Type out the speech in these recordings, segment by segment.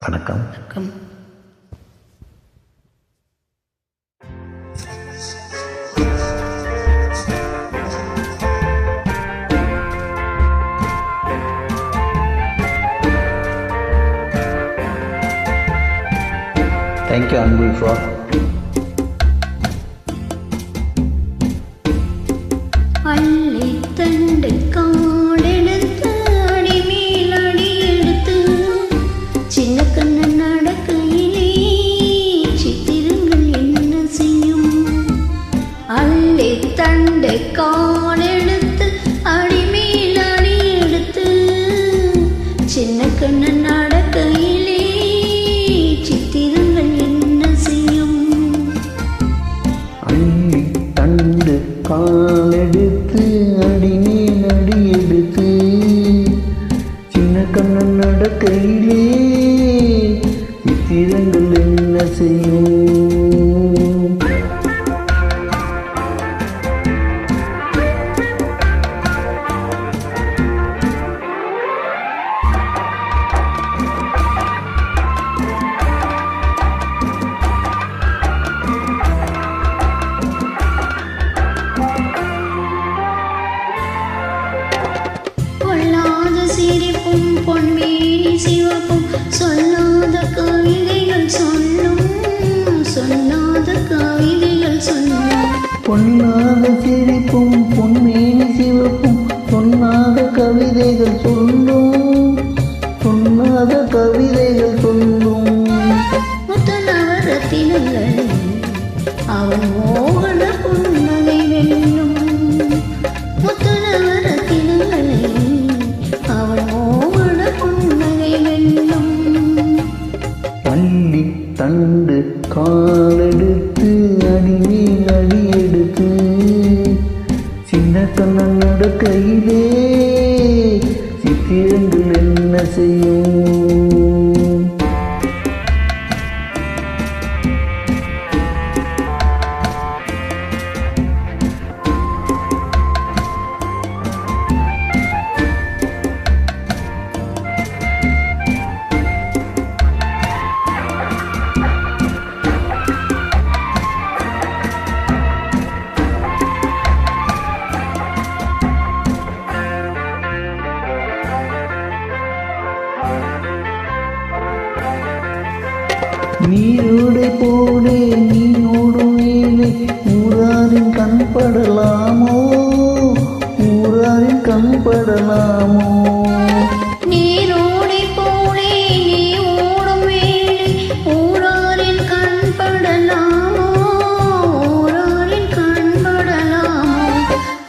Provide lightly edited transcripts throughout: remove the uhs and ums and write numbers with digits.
வணக்கம். வணக்கம். தேங்க்யூ அன்பு விஸ்வா. அள்ளித்தண்டு காடெடுத்து அடிமேல் அடி எடுத்து சின்ன கண்ணன் நடக்கையிலே சித்திரங்கள் என்ன செய்யும்? அள்ளித்தண்டு காடெடுத்து அடிமேல் அடி எடுத்து சின்ன கண்ணன் நடக்கையிலே சித்திரங்கள் என்ன செய்யும்? அள்ளித்தண்டு காலெடுத்து அடிமேல் அடி எடுத்து சின்ன கண்ணன் நடக்கையிலே சித்திரங்கள் என்ன செய்யும்? சிரிப்பும் பொன்மேனி சிவப்பும் சொல்லாத கவிதைகள் சொல்லும், சொல்லாத கவிதைகள் சொல்லும். பொன்னாத சிரிப்பும் பொன்மேனி சிவப்பும் சொன்னாத கவிதைகள் சொல்லும், சொன்னாத கவிதைகள் சொல்லும். முத்தநவரத்தினங்கள் அவன் மோகன புன்னகை வெல்லும். முத்தநவரத்தினங்களை அவன் மோகன புன்னகை வெல்லும். அள்ளி தண்டு காலெடுத்து அடிமேல் அடி எடுத்து சின்ன கண்ணன் நடக்கையிலே சித்திரங்கள் என்ன செய்யும்? நீரோடை போலே நீயோடும் வேலை ஊராரின் கண்படலாமோ, ஊராரின் கண்படலாமோ? நீரோடை போலே நீ ஓடும் வேளை ஊராரின் கண்படலாமோ, ஊராரின் கண்படலாமோ?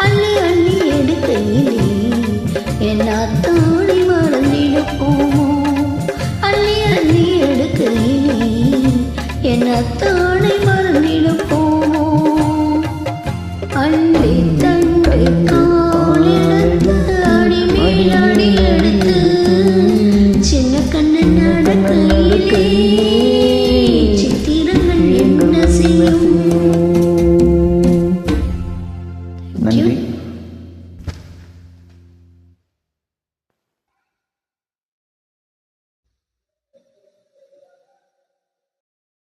அள்ளி அள்ளி எடுக்கையிலே என் அத்தாணி மறந்திடப்போமோ? அள்ளி அள்ளி எடுக்கையிலே என் அத்தாணி